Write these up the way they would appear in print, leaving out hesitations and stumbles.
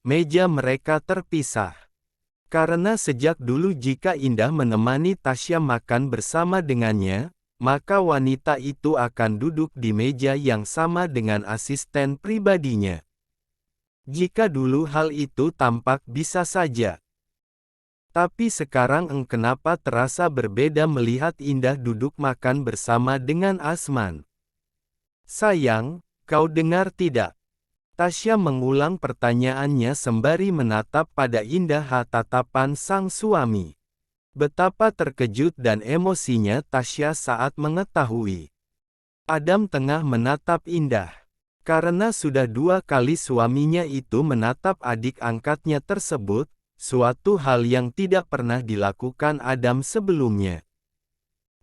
meja mereka terpisah. Karena sejak dulu jika Indah menemani Tasya makan bersama dengannya, maka wanita itu akan duduk di meja yang sama dengan asisten pribadinya. Jika dulu hal itu tampak bisa saja. Tapi sekarang kenapa terasa berbeda melihat Indah duduk makan bersama dengan Asman? Sayang, kau dengar tidak? Tasya mengulang pertanyaannya sembari menatap pada Indah tatapan sang suami. Betapa terkejut dan emosinya Tasya saat mengetahui Adam tengah menatap Indah. Karena sudah 2 kali suaminya itu menatap adik angkatnya tersebut, suatu hal yang tidak pernah dilakukan Adam sebelumnya.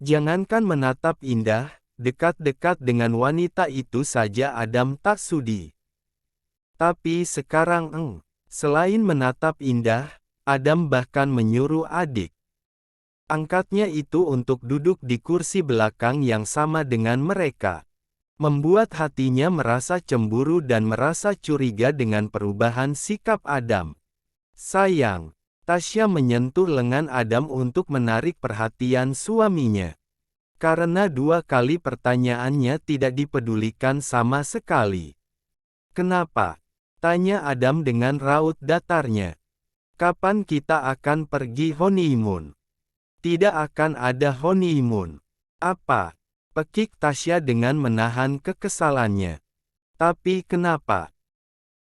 Jangankan menatap Indah, dekat-dekat dengan wanita itu saja Adam tak sudi. Tapi sekarang selain menatap Indah, Adam bahkan menyuruh adik angkatnya itu untuk duduk di kursi belakang yang sama dengan mereka. Membuat hatinya merasa cemburu dan merasa curiga dengan perubahan sikap Adam. Sayang, Tasya menyentuh lengan Adam untuk menarik perhatian suaminya. Karena 2 kali pertanyaannya tidak dipedulikan sama sekali. Kenapa? Tanya Adam dengan raut datarnya. Kapan kita akan pergi honeymoon? Tidak akan ada honeymoon. Apa? Pekik Tasya dengan menahan kekesalannya. Tapi kenapa?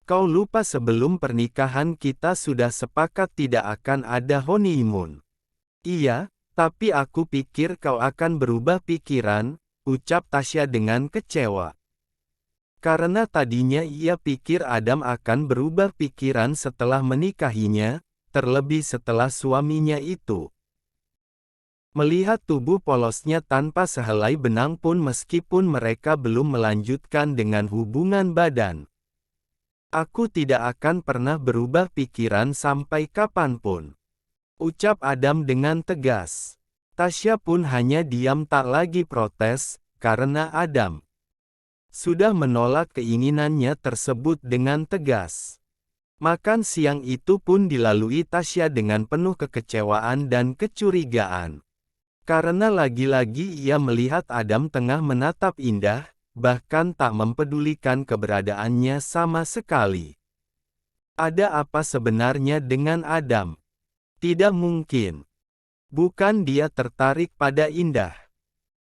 Kau lupa sebelum pernikahan kita sudah sepakat tidak akan ada honeymoon. Iya, tapi aku pikir kau akan berubah pikiran, ucap Tasya dengan kecewa. Karena tadinya ia pikir Adam akan berubah pikiran setelah menikahinya, terlebih setelah suaminya itu melihat tubuh polosnya tanpa sehelai benang pun meskipun mereka belum melanjutkan dengan hubungan badan. Aku tidak akan pernah berubah pikiran sampai kapanpun, ucap Adam dengan tegas. Tasya pun hanya diam tak lagi protes, karena Adam sudah menolak keinginannya tersebut dengan tegas. Makan siang itu pun dilalui Tasya dengan penuh kekecewaan dan kecurigaan. Karena lagi-lagi ia melihat Adam tengah menatap Indah, bahkan tak mempedulikan keberadaannya sama sekali. Ada apa sebenarnya dengan Adam? Tidak mungkin. Bukan dia tertarik pada Indah.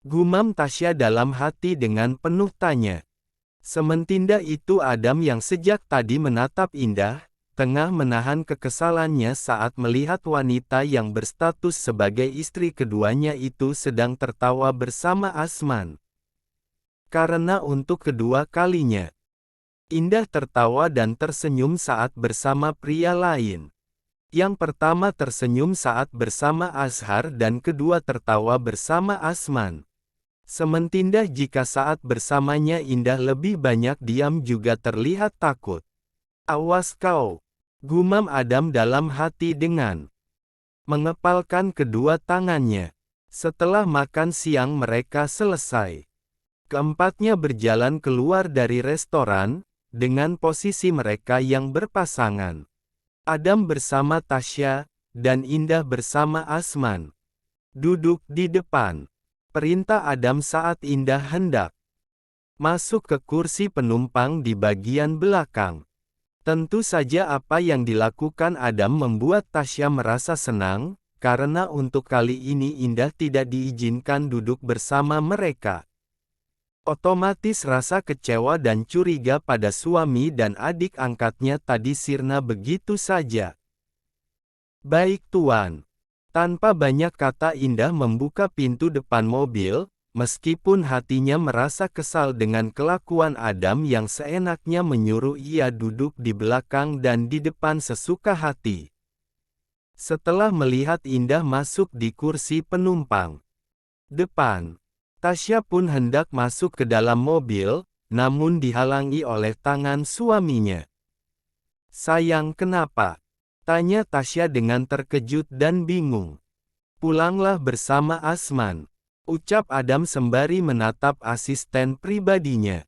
Gumam Tasya dalam hati dengan penuh tanya. Sementinda itu Adam yang sejak tadi menatap Indah, tengah menahan kekesalannya saat melihat wanita yang berstatus sebagai istri keduanya itu sedang tertawa bersama Asman. Karena untuk kedua kalinya, Indah tertawa dan tersenyum saat bersama pria lain. Yang pertama tersenyum saat bersama Azhar dan kedua tertawa bersama Asman. Sementinda jika saat bersamanya Indah lebih banyak diam juga terlihat takut. Awas kau, gumam Adam dalam hati dengan mengepalkan kedua tangannya. Setelah makan siang mereka selesai. Keempatnya berjalan keluar dari restoran, dengan posisi mereka yang berpasangan. Adam bersama Tasya, dan Indah bersama Asman. Duduk di depan. Perintah Adam saat Indah hendak masuk ke kursi penumpang di bagian belakang. Tentu saja apa yang dilakukan Adam membuat Tasya merasa senang, karena untuk kali ini Indah tidak diizinkan duduk bersama mereka. Otomatis rasa kecewa dan curiga pada suami dan adik angkatnya tadi sirna begitu saja. Baik tuan. Tanpa banyak kata Indah membuka pintu depan mobil, meskipun hatinya merasa kesal dengan kelakuan Adam yang seenaknya menyuruh ia duduk di belakang dan di depan sesuka hati. Setelah melihat Indah masuk di kursi penumpang depan, Tasya pun hendak masuk ke dalam mobil, namun dihalangi oleh tangan suaminya. Sayang kenapa? Tanya Tasya dengan terkejut dan bingung. Pulanglah bersama Asman, ucap Adam sembari menatap asisten pribadinya.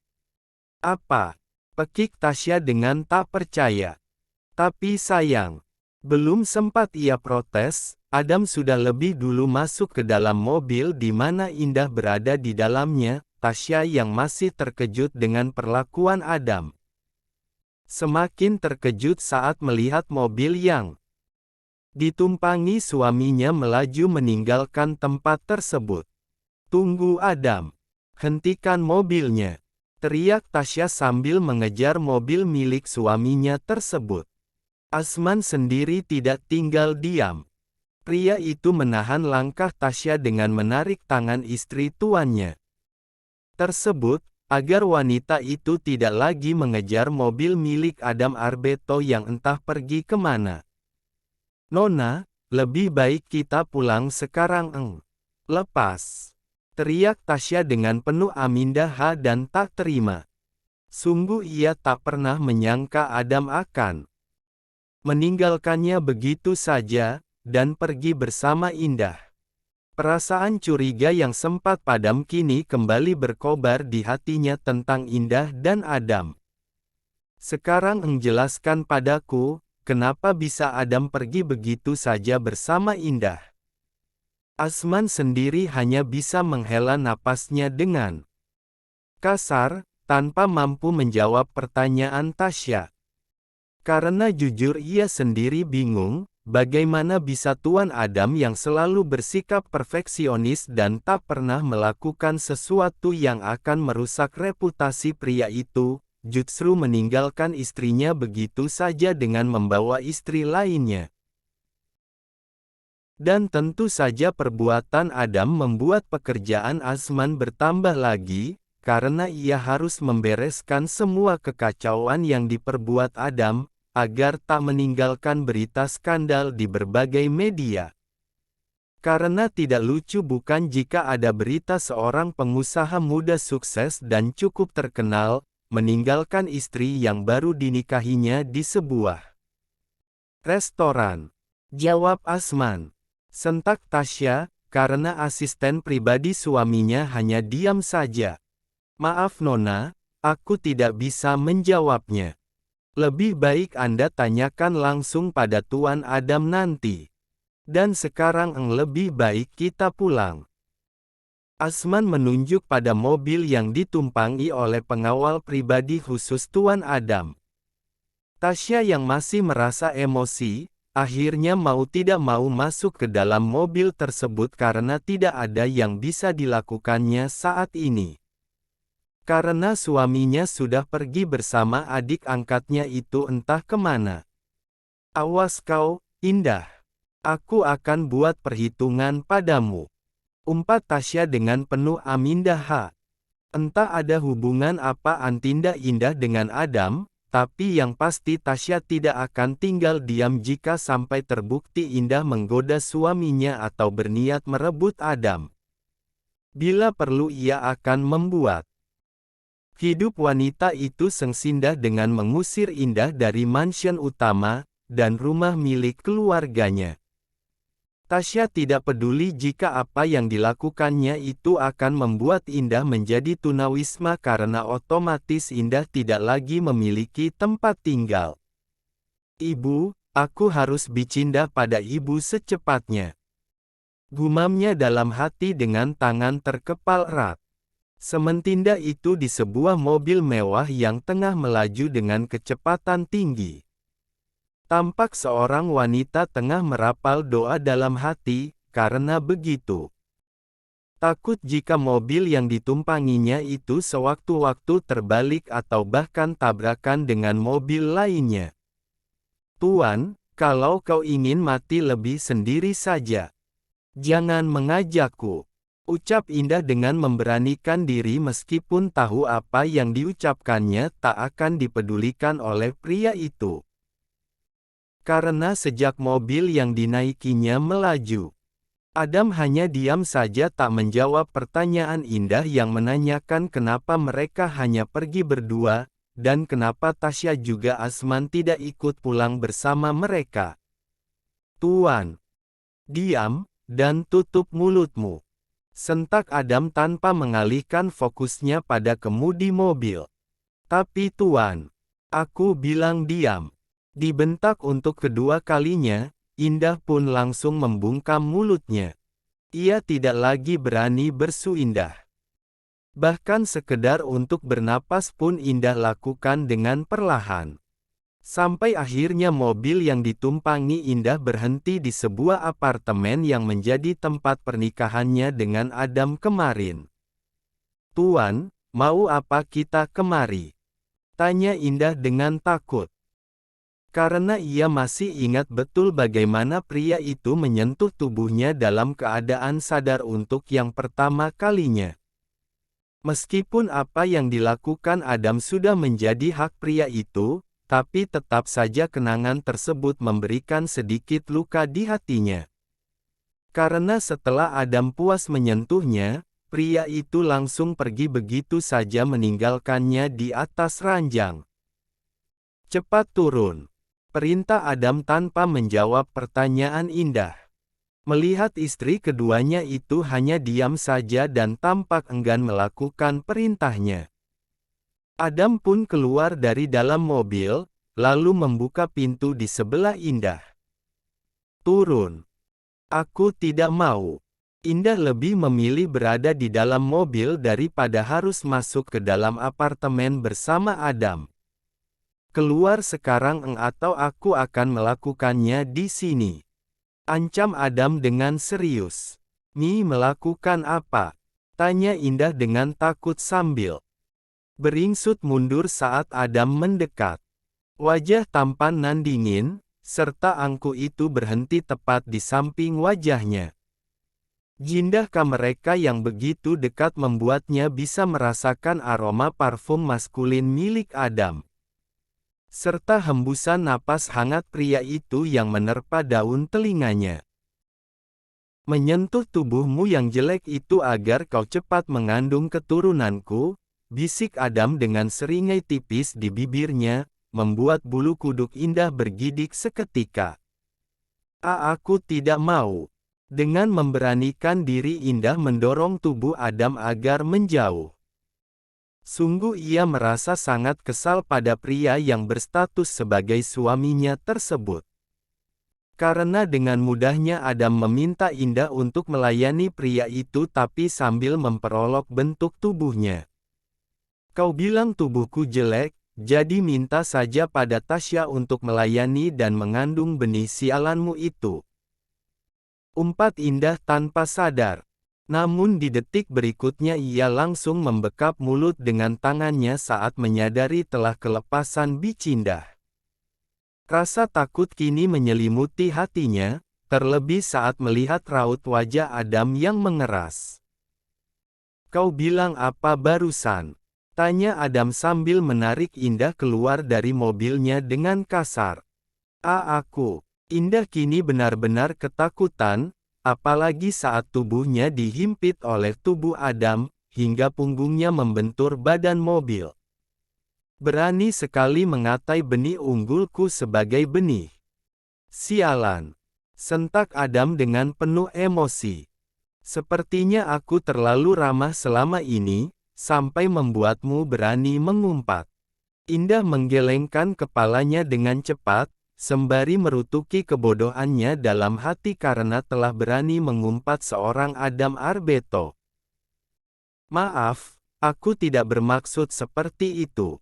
Apa? Pekik Tasya dengan tak percaya. Tapi sayang, belum sempat ia protes, Adam sudah lebih dulu masuk ke dalam mobil di mana Indah berada di dalamnya. Tasya yang masih terkejut dengan perlakuan Adam, semakin terkejut saat melihat mobil yang ditumpangi suaminya melaju meninggalkan tempat tersebut. "Tunggu Adam, hentikan mobilnya!" teriak Tasya sambil mengejar mobil milik suaminya tersebut. Asman sendiri tidak tinggal diam. Pria itu menahan langkah Tasya dengan menarik tangan istri tuannya tersebut, agar wanita itu tidak lagi mengejar mobil milik Adam Arbeto yang entah pergi kemana. "Nona, lebih baik kita pulang sekarang, Lepas!" teriak Tasya dengan penuh amindah dan tak terima. Sungguh ia tak pernah menyangka Adam akan meninggalkannya begitu saja, dan pergi bersama Indah. Perasaan curiga yang sempat padam kini kembali berkobar di hatinya tentang Indah dan Adam. "Sekarang jelaskan padaku, kenapa bisa Adam pergi begitu saja bersama Indah?" Asman sendiri hanya bisa menghela napasnya dengan kasar, tanpa mampu menjawab pertanyaan Tasya. Karena jujur ia sendiri bingung, bagaimana bisa Tuan Adam yang selalu bersikap perfeksionis dan tak pernah melakukan sesuatu yang akan merusak reputasi pria itu, justru meninggalkan istrinya begitu saja dengan membawa istri lainnya. Dan tentu saja perbuatan Adam membuat pekerjaan Asman bertambah lagi, karena ia harus membereskan semua kekacauan yang diperbuat Adam, agar tak meninggalkan berita skandal di berbagai media. Karena tidak lucu bukan jika ada berita seorang pengusaha muda sukses dan cukup terkenal, meninggalkan istri yang baru dinikahinya di sebuah restoran. Jawab Asman. Sentak Tasya, karena asisten pribadi suaminya hanya diam saja. "Maaf Nona, aku tidak bisa menjawabnya. Lebih baik Anda tanyakan langsung pada Tuan Adam nanti. Dan sekarang lebih baik kita pulang." Asman menunjuk pada mobil yang ditumpangi oleh pengawal pribadi khusus Tuan Adam. Tasya yang masih merasa emosi, akhirnya mau tidak mau masuk ke dalam mobil tersebut karena tidak ada yang bisa dilakukannya saat ini. Karena suaminya sudah pergi bersama adik angkatnya itu entah kemana. "Awas kau, Indah. Aku akan buat perhitungan padamu," umpat Tasya dengan penuh amindah. Entah ada hubungan apa antara Indah dengan Adam, tapi yang pasti Tasya tidak akan tinggal diam jika sampai terbukti Indah menggoda suaminya atau berniat merebut Adam. Bila perlu ia akan membuat hidup wanita itu sengsindah dengan mengusir Indah dari mansion utama, dan rumah milik keluarganya. Tasya tidak peduli jika apa yang dilakukannya itu akan membuat Indah menjadi tunawisma karena otomatis Indah tidak lagi memiliki tempat tinggal. "Ibu, aku harus bicara pada ibu secepatnya," gumamnya dalam hati dengan tangan terkepal erat. Sementinda itu di sebuah mobil mewah yang tengah melaju dengan kecepatan tinggi. Tampak seorang wanita tengah merapal doa dalam hati, karena begitu takut jika mobil yang ditumpanginya itu sewaktu-waktu terbalik atau bahkan tabrakan dengan mobil lainnya. "Tuan, kalau kau ingin mati lebih sendiri saja. Jangan mengajakku," ucap Indah dengan memberanikan diri meskipun tahu apa yang diucapkannya tak akan dipedulikan oleh pria itu. Karena sejak mobil yang dinaikinya melaju, Adam hanya diam saja tak menjawab pertanyaan Indah yang menanyakan kenapa mereka hanya pergi berdua, dan kenapa Tasya juga Asman tidak ikut pulang bersama mereka. "Tuan, diam, dan tutup mulutmu," sentak Adam tanpa mengalihkan fokusnya pada kemudi mobil. "Tapi Tuan, aku bilang diam." Dibentak untuk kedua kalinya, Indah pun langsung membungkam mulutnya. Ia tidak lagi berani bersu Indah. Bahkan sekedar untuk bernapas pun Indah lakukan dengan perlahan. Sampai akhirnya mobil yang ditumpangi Indah berhenti di sebuah apartemen yang menjadi tempat pernikahannya dengan Adam kemarin. "Tuan, mau apa kita kemari?" tanya Indah dengan takut. Karena ia masih ingat betul bagaimana pria itu menyentuh tubuhnya dalam keadaan sadar untuk yang pertama kalinya. Meskipun apa yang dilakukan Adam sudah menjadi hak pria itu, tapi tetap saja kenangan tersebut memberikan sedikit luka di hatinya. Karena setelah Adam puas menyentuhnya, pria itu langsung pergi begitu saja meninggalkannya di atas ranjang. "Cepat turun," perintah Adam tanpa menjawab pertanyaan Indah. Melihat istri keduanya itu hanya diam saja dan tampak enggan melakukan perintahnya. Adam pun keluar dari dalam mobil, lalu membuka pintu di sebelah Indah. "Turun. Aku tidak mau." Indah lebih memilih berada di dalam mobil daripada harus masuk ke dalam apartemen bersama Adam. "Keluar sekarang atau aku akan melakukannya di sini," ancam Adam dengan serius. "Mi melakukan apa?" tanya Indah dengan takut sambil beringsut mundur saat Adam mendekat. Wajah tampan nan dingin, serta angkuh itu berhenti tepat di samping wajahnya. Jindahkah mereka yang begitu dekat membuatnya bisa merasakan aroma parfum maskulin milik Adam, serta hembusan napas hangat pria itu yang menerpa daun telinganya. "Menyentuh tubuhmu yang jelek itu agar kau cepat mengandung keturunanku," bisik Adam dengan seringai tipis di bibirnya, membuat bulu kuduk Indah bergidik seketika. Aku tidak mau." Dengan memberanikan diri Indah mendorong tubuh Adam agar menjauh. Sungguh ia merasa sangat kesal pada pria yang berstatus sebagai suaminya tersebut. Karena dengan mudahnya Adam meminta Indah untuk melayani pria itu tapi sambil memperolok bentuk tubuhnya. "Kau bilang tubuhku jelek, jadi minta saja pada Tasya untuk melayani dan mengandung benih sialanmu itu," umpat Indah tanpa sadar. Namun di detik berikutnya ia langsung membekap mulut dengan tangannya saat menyadari telah kelepasan bicindah. Rasa takut kini menyelimuti hatinya, terlebih saat melihat raut wajah Adam yang mengeras. "Kau bilang apa barusan?" tanya Adam sambil menarik Indah keluar dari mobilnya dengan kasar. Aku." Indah kini benar-benar ketakutan, apalagi saat tubuhnya dihimpit oleh tubuh Adam, hingga punggungnya membentur badan mobil. "Berani sekali mengatai benih unggulku sebagai benih. Sialan," sentak Adam dengan penuh emosi. "Sepertinya aku terlalu ramah selama ini, sampai membuatmu berani mengumpat." Indah menggelengkan kepalanya dengan cepat, sembari merutuki kebodohannya dalam hati karena telah berani mengumpat seorang Adam Arbeto. "Maaf, aku tidak bermaksud seperti itu.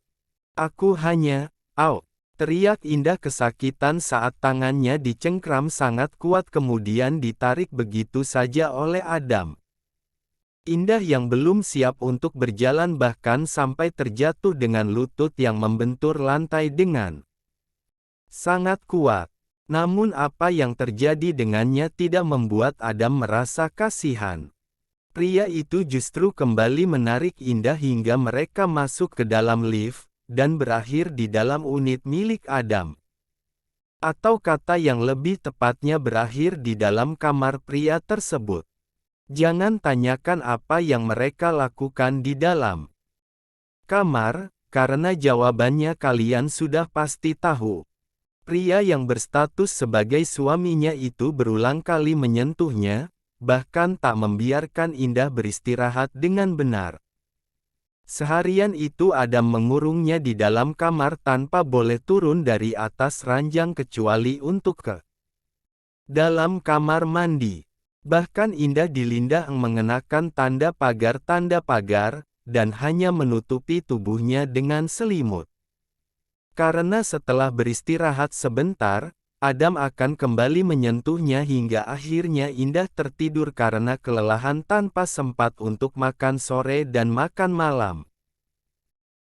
Aku hanya..." "Au!" teriak Indah kesakitan saat tangannya dicengkram sangat kuat kemudian ditarik begitu saja oleh Adam. Indah yang belum siap untuk berjalan bahkan sampai terjatuh dengan lutut yang membentur lantai dengan sangat kuat. Namun apa yang terjadi dengannya tidak membuat Adam merasa kasihan. Pria itu justru kembali menarik Indah hingga mereka masuk ke dalam lift, dan berakhir di dalam unit milik Adam. Atau kata yang lebih tepatnya berakhir di dalam kamar pria tersebut. Jangan tanyakan apa yang mereka lakukan di dalam kamar, karena jawabannya kalian sudah pasti tahu. Pria yang berstatus sebagai suaminya itu berulang kali menyentuhnya, bahkan tak membiarkan Indah beristirahat dengan benar. Seharian itu Adam mengurungnya di dalam kamar tanpa boleh turun dari atas ranjang kecuali untuk ke dalam kamar mandi. Bahkan Indah di Linda mengenakan tanda pagar, dan hanya menutupi tubuhnya dengan selimut. Karena setelah beristirahat sebentar, Adam akan kembali menyentuhnya hingga akhirnya Indah tertidur karena kelelahan tanpa sempat untuk makan sore dan makan malam.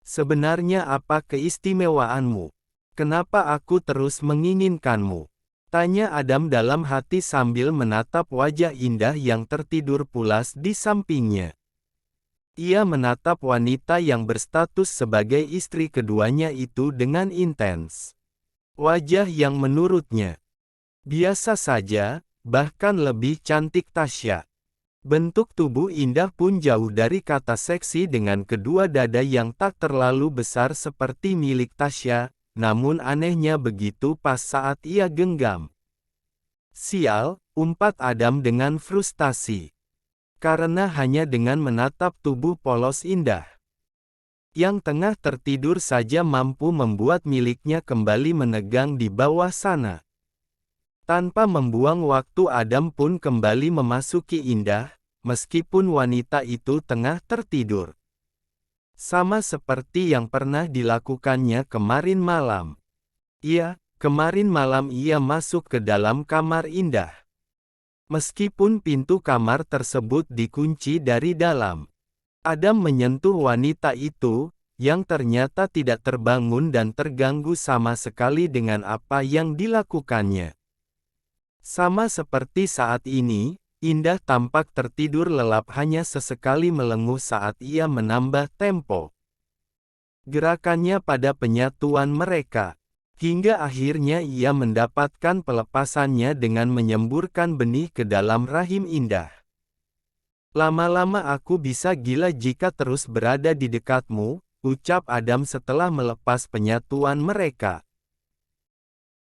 Sebenarnya apa keistimewaanmu? Kenapa aku terus menginginkanmu? Tanya Adam dalam hati sambil menatap wajah Indah yang tertidur pulas di sampingnya. Ia menatap wanita yang berstatus sebagai istri keduanya itu dengan intens. Wajah yang menurutnya biasa saja, bahkan lebih cantik Tasya. Bentuk tubuh Indah pun jauh dari kata seksi dengan kedua dada yang tak terlalu besar seperti milik Tasya, namun anehnya begitu pas saat ia genggam. Sial, umpat Adam dengan frustasi. Karena hanya dengan menatap tubuh polos Indah yang tengah tertidur saja mampu membuat miliknya kembali menegang di bawah sana. Tanpa membuang waktu Adam pun kembali memasuki Indah, meskipun wanita itu tengah tertidur. Sama seperti yang pernah dilakukannya kemarin malam. Kemarin malam ia masuk ke dalam kamar Indah. Meskipun pintu kamar tersebut dikunci dari dalam. Adam menyentuh wanita itu, yang ternyata tidak terbangun dan terganggu sama sekali dengan apa yang dilakukannya. Sama seperti saat ini, Indah tampak tertidur lelap hanya sesekali melenguh saat ia menambah tempo gerakannya pada penyatuan mereka. Hingga akhirnya ia mendapatkan pelepasannya dengan menyemburkan benih ke dalam rahim Indah. Lama-lama aku bisa gila jika terus berada di dekatmu, ucap Adam setelah melepas penyatuan mereka.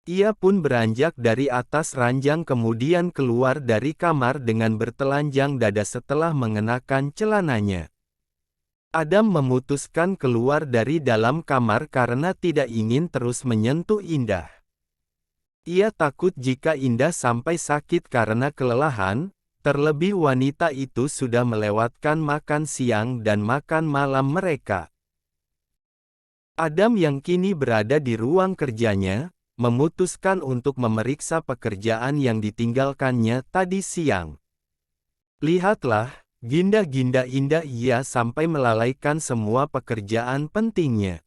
Ia pun beranjak dari atas ranjang kemudian keluar dari kamar dengan bertelanjang dada setelah mengenakan celananya. Adam memutuskan keluar dari dalam kamar karena tidak ingin terus menyentuh Indah. Ia takut jika Indah sampai sakit karena kelelahan, terlebih wanita itu sudah melewatkan makan siang dan makan malam mereka. Adam yang kini berada di ruang kerjanya, memutuskan untuk memeriksa pekerjaan yang ditinggalkannya tadi siang. Lihatlah, ginda-ginda Indah, ia sampai melalaikan semua pekerjaan pentingnya.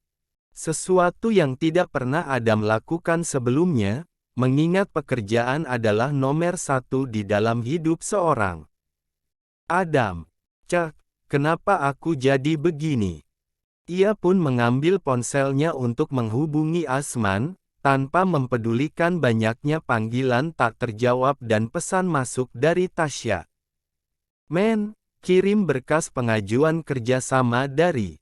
Sesuatu yang tidak pernah Adam lakukan sebelumnya, mengingat pekerjaan adalah nomor satu di dalam hidup seorang. Adam, kenapa aku jadi begini? Ia pun mengambil ponselnya untuk menghubungi Asman, tanpa mempedulikan banyaknya panggilan tak terjawab dan pesan masuk dari Tasya. Men, kirim berkas pengajuan kerjasama dari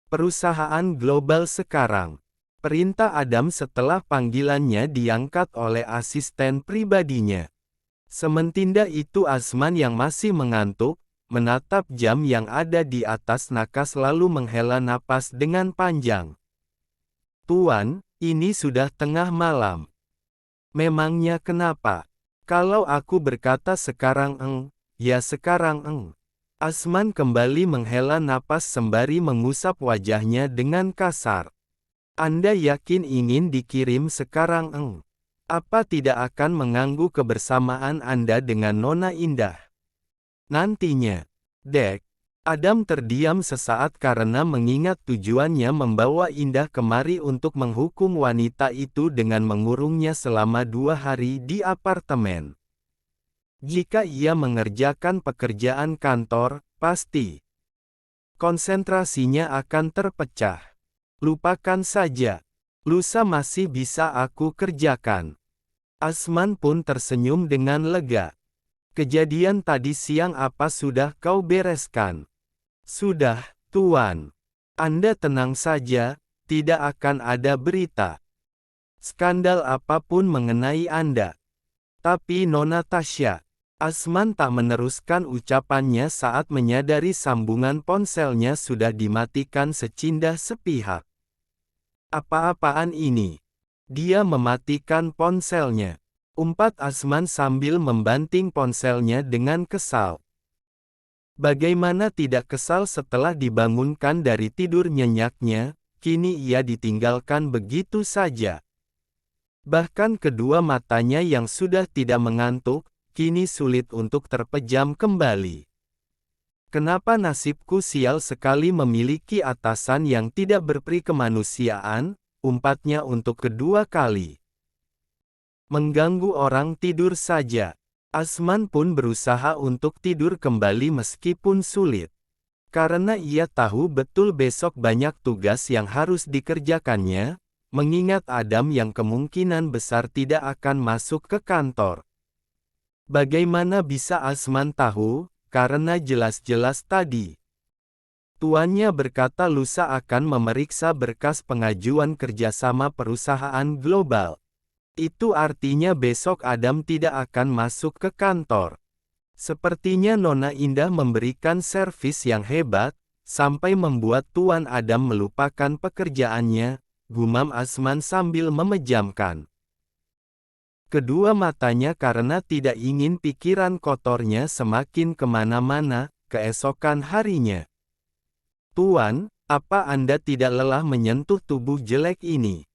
perusahaan global sekarang. Perintah Adam setelah panggilannya diangkat oleh asisten pribadinya. Sementinda itu Asman yang masih mengantuk, menatap jam yang ada di atas nakas lalu menghela napas dengan panjang. Tuan, ini sudah tengah malam. Memangnya kenapa? Kalau aku berkata sekarang ya sekarang Asman kembali menghela napas sembari mengusap wajahnya dengan kasar. Anda yakin ingin dikirim sekarang Apa tidak akan mengganggu kebersamaan Anda dengan Nona Indah nantinya? Dek. Adam terdiam sesaat karena mengingat tujuannya membawa Indah kemari untuk menghukum wanita itu dengan mengurungnya selama 2 hari di apartemen. Jika ia mengerjakan pekerjaan kantor, pasti konsentrasinya akan terpecah. Lupakan saja. Lusa masih bisa aku kerjakan. Asman pun tersenyum dengan lega. Kejadian tadi siang apa sudah kau bereskan? Sudah, Tuan. Anda tenang saja, tidak akan ada berita skandal apapun mengenai Anda. Tapi Nona Tasya, Asman tak meneruskan ucapannya saat menyadari sambungan ponselnya sudah dimatikan secindah sepihak. Apa-apaan ini? Dia mematikan ponselnya. Umpat Asman sambil membanting ponselnya dengan kesal. Bagaimana tidak kesal setelah dibangunkan dari tidur nyenyaknya, kini ia ditinggalkan begitu saja. Bahkan kedua matanya yang sudah tidak mengantuk, kini sulit untuk terpejam kembali. Kenapa nasibku sial sekali memiliki atasan yang tidak berperi kemanusiaan, umpatnya untuk kedua kali. Mengganggu orang tidur saja. Asman pun berusaha untuk tidur kembali meskipun sulit. Karena ia tahu betul besok banyak tugas yang harus dikerjakannya, mengingat Adam yang kemungkinan besar tidak akan masuk ke kantor. Bagaimana bisa Asman tahu? Karena jelas-jelas tadi tuannya berkata lusa akan memeriksa berkas pengajuan kerjasama perusahaan global. Itu artinya besok Adam tidak akan masuk ke kantor. Sepertinya Nona Indah memberikan servis yang hebat, sampai membuat Tuan Adam melupakan pekerjaannya, gumam Asman sambil memejamkan kedua matanya karena tidak ingin pikiran kotornya semakin kemana-mana, keesokan harinya. Tuan, apa Anda tidak lelah menyentuh tubuh jelek ini?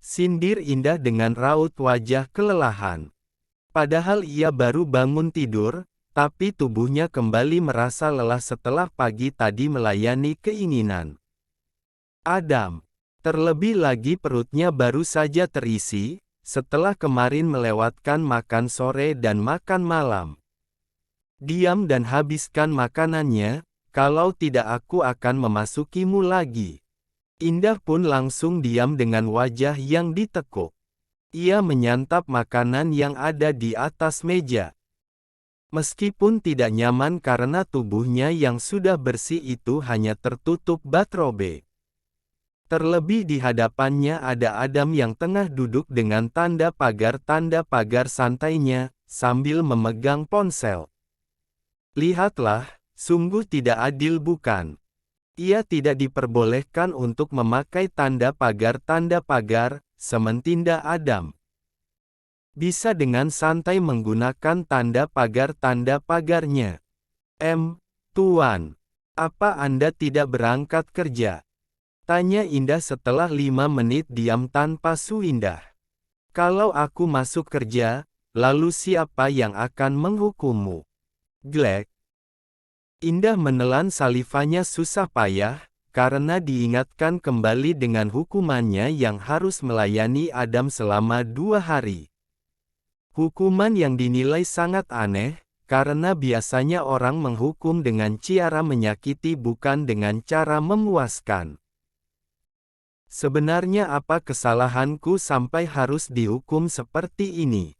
Sindir Indah dengan raut wajah kelelahan. Padahal ia baru bangun tidur, tapi tubuhnya kembali merasa lelah setelah pagi tadi melayani keinginan Adam. Terlebih lagi perutnya baru saja terisi, setelah kemarin melewatkan makan sore dan makan malam. Diam dan habiskan makanannya, kalau tidak aku akan memasukimu lagi. Indah pun langsung diam dengan wajah yang ditekuk. Ia menyantap makanan yang ada di atas meja. Meskipun tidak nyaman karena tubuhnya yang sudah bersih itu hanya tertutup batrobe. Terlebih di hadapannya ada Adam yang tengah duduk dengan tanda pagar santainya, sambil memegang ponsel. Lihatlah, sungguh tidak adil bukan? Ia tidak diperbolehkan untuk memakai tanda pagar, sementinda Adam bisa dengan santai menggunakan tanda pagarnya. Tuan, apa Anda tidak berangkat kerja? Tanya Indah setelah 5 menit diam tanpa suindah. Kalau aku masuk kerja, lalu siapa yang akan menghukummu? Glek. Indah menelan salivanya susah payah, karena diingatkan kembali dengan hukumannya yang harus melayani Adam selama 2 hari. Hukuman yang dinilai sangat aneh, karena biasanya orang menghukum dengan cara menyakiti bukan dengan cara memuaskan. Sebenarnya apa kesalahanku sampai harus dihukum seperti ini?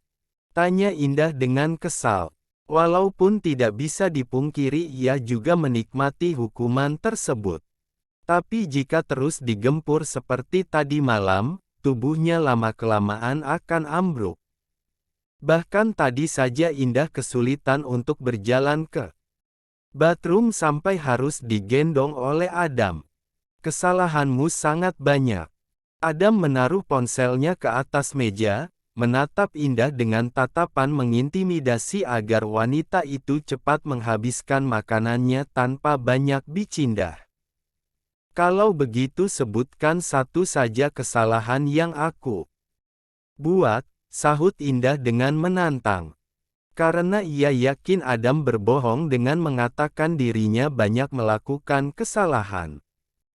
Tanya Indah dengan kesal. Walaupun tidak bisa dipungkiri ia juga menikmati hukuman tersebut. Tapi jika terus digempur seperti tadi malam, tubuhnya lama-kelamaan akan ambruk. Bahkan tadi saja Indah kesulitan untuk berjalan ke bathroom sampai harus digendong oleh Adam. Kesalahanmu sangat banyak. Adam menaruh ponselnya ke atas meja, menatap Indah dengan tatapan mengintimidasi agar wanita itu cepat menghabiskan makanannya tanpa banyak bicindah. Kalau begitu sebutkan satu saja kesalahan yang aku buat, sahut Indah dengan menantang. Karena ia yakin Adam berbohong dengan mengatakan dirinya banyak melakukan kesalahan.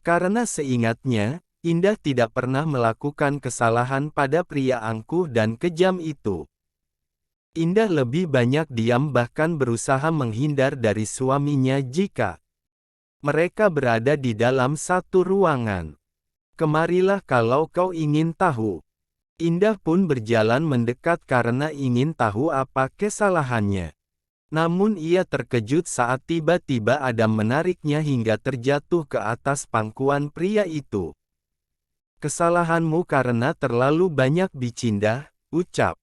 Karena seingatnya, Indah tidak pernah melakukan kesalahan pada pria angkuh dan kejam itu. Indah lebih banyak diam bahkan berusaha menghindar dari suaminya jika mereka berada di dalam satu ruangan. Kemarilah kalau kau ingin tahu. Indah pun berjalan mendekat karena ingin tahu apa kesalahannya. Namun ia terkejut saat tiba-tiba Adam menariknya hingga terjatuh ke atas pangkuan pria itu. Kesalahanmu karena terlalu banyak bicindah, ucap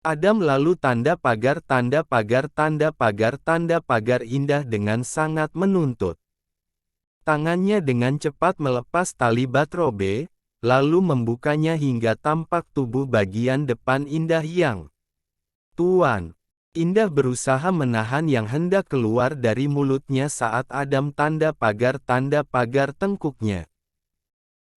Adam lalu tanda pagar tanda pagar tanda pagar tanda pagar indah dengan sangat menuntut. Tangannya dengan cepat melepas tali batrobe, lalu membukanya hingga tampak tubuh bagian depan Indah yang Tuan. Indah berusaha menahan yang hendak keluar dari mulutnya saat Adam tanda pagar tengkuknya.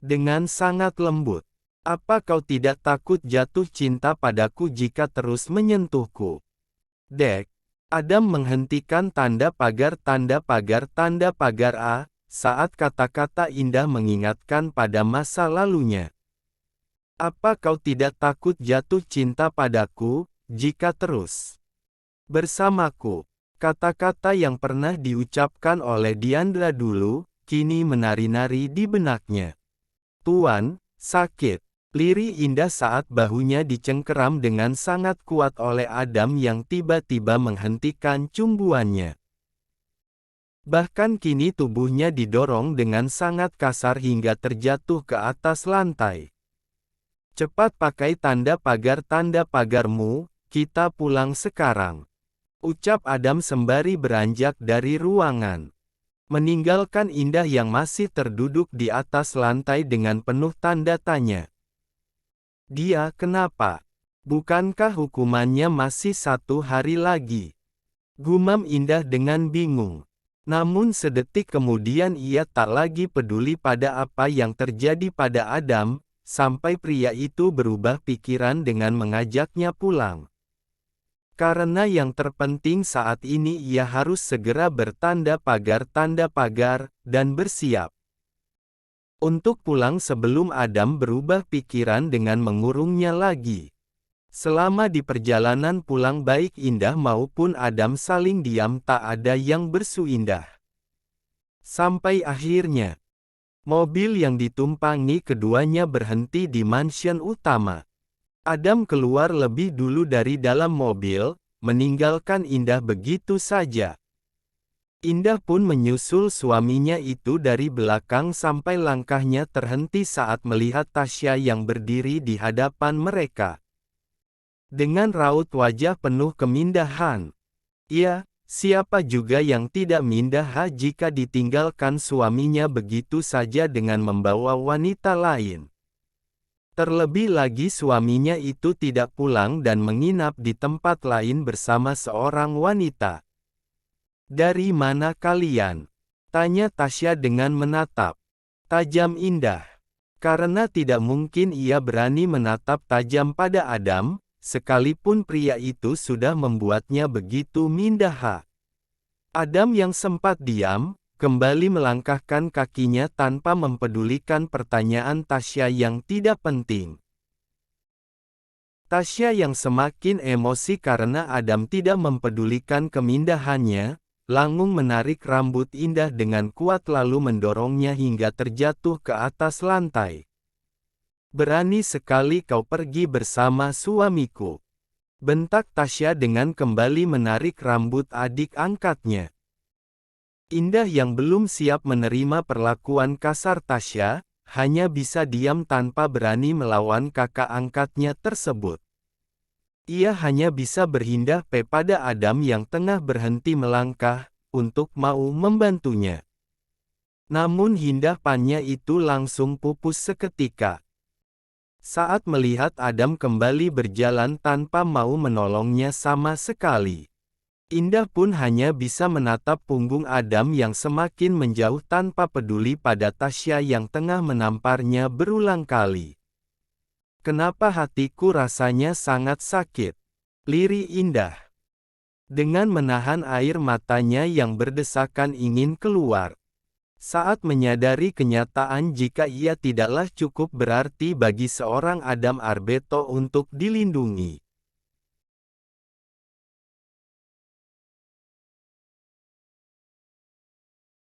Dengan sangat lembut. Apa kau tidak takut jatuh cinta padaku jika terus menyentuhku? Dek. Adam menghentikan tanda pagar A, saat kata-kata Indah mengingatkan pada masa lalunya. Apa kau tidak takut jatuh cinta padaku, jika terus bersamaku? Kata-kata yang pernah diucapkan oleh Diandra dulu, kini menari-nari di benaknya. Tuan, sakit. Lirih Indah saat bahunya dicengkeram dengan sangat kuat oleh Adam yang tiba-tiba menghentikan cumbuannya. Bahkan kini tubuhnya didorong dengan sangat kasar hingga terjatuh ke atas lantai. Cepat pakai tanda pagarmu, kita pulang sekarang. Ucap Adam sembari beranjak dari ruangan. Meninggalkan Indah yang masih terduduk di atas lantai dengan penuh tanda tanya. Dia kenapa? Bukankah hukumannya masih 1 hari lagi? Gumam Indah dengan bingung. Namun sedetik kemudian ia tak lagi peduli pada apa yang terjadi pada Adam, sampai pria itu berubah pikiran dengan mengajaknya pulang. Karena yang terpenting saat ini ia harus segera bertanda pagar, dan bersiap untuk pulang sebelum Adam berubah pikiran dengan mengurungnya lagi. Selama di perjalanan pulang baik Indah maupun Adam saling diam, tak ada yang bersuindah. Sampai akhirnya, mobil yang ditumpangi keduanya berhenti di mansion utama. Adam keluar lebih dulu dari dalam mobil, meninggalkan Indah begitu saja. Indah pun menyusul suaminya itu dari belakang sampai langkahnya terhenti saat melihat Tasya yang berdiri di hadapan mereka. Dengan raut wajah penuh kemindahan. Ya, siapa juga yang tidak mindah jika ditinggalkan suaminya begitu saja dengan membawa wanita lain. Terlebih lagi suaminya itu tidak pulang dan menginap di tempat lain bersama seorang wanita. Dari mana kalian? Tanya Tasya dengan menatap tajam Indah. Karena tidak mungkin ia berani menatap tajam pada Adam, sekalipun pria itu sudah membuatnya begitu mindah. Adam yang sempat diam, kembali melangkahkan kakinya tanpa mempedulikan pertanyaan Tasya yang tidak penting. Tasya yang semakin emosi karena Adam tidak mempedulikan kemindahannya, langsung menarik rambut Indah dengan kuat lalu mendorongnya hingga terjatuh ke atas lantai. Berani sekali kau pergi bersama suamiku. Bentak Tasya dengan kembali menarik rambut adik angkatnya. Indah yang belum siap menerima perlakuan kasar Tasya, hanya bisa diam tanpa berani melawan kakak angkatnya tersebut. Ia hanya bisa berhindah pada Adam yang tengah berhenti melangkah, untuk mau membantunya. Namun hindapannya itu langsung pupus seketika. Saat melihat Adam kembali berjalan tanpa mau menolongnya sama sekali. Indah pun hanya bisa menatap punggung Adam yang semakin menjauh tanpa peduli pada Tasya yang tengah menamparnya berulang kali. Kenapa hatiku rasanya sangat sakit? Lirih Indah. Dengan menahan air matanya yang berdesakan ingin keluar. Saat menyadari kenyataan jika ia tidaklah cukup berarti bagi seorang Adam Arbeto untuk dilindungi.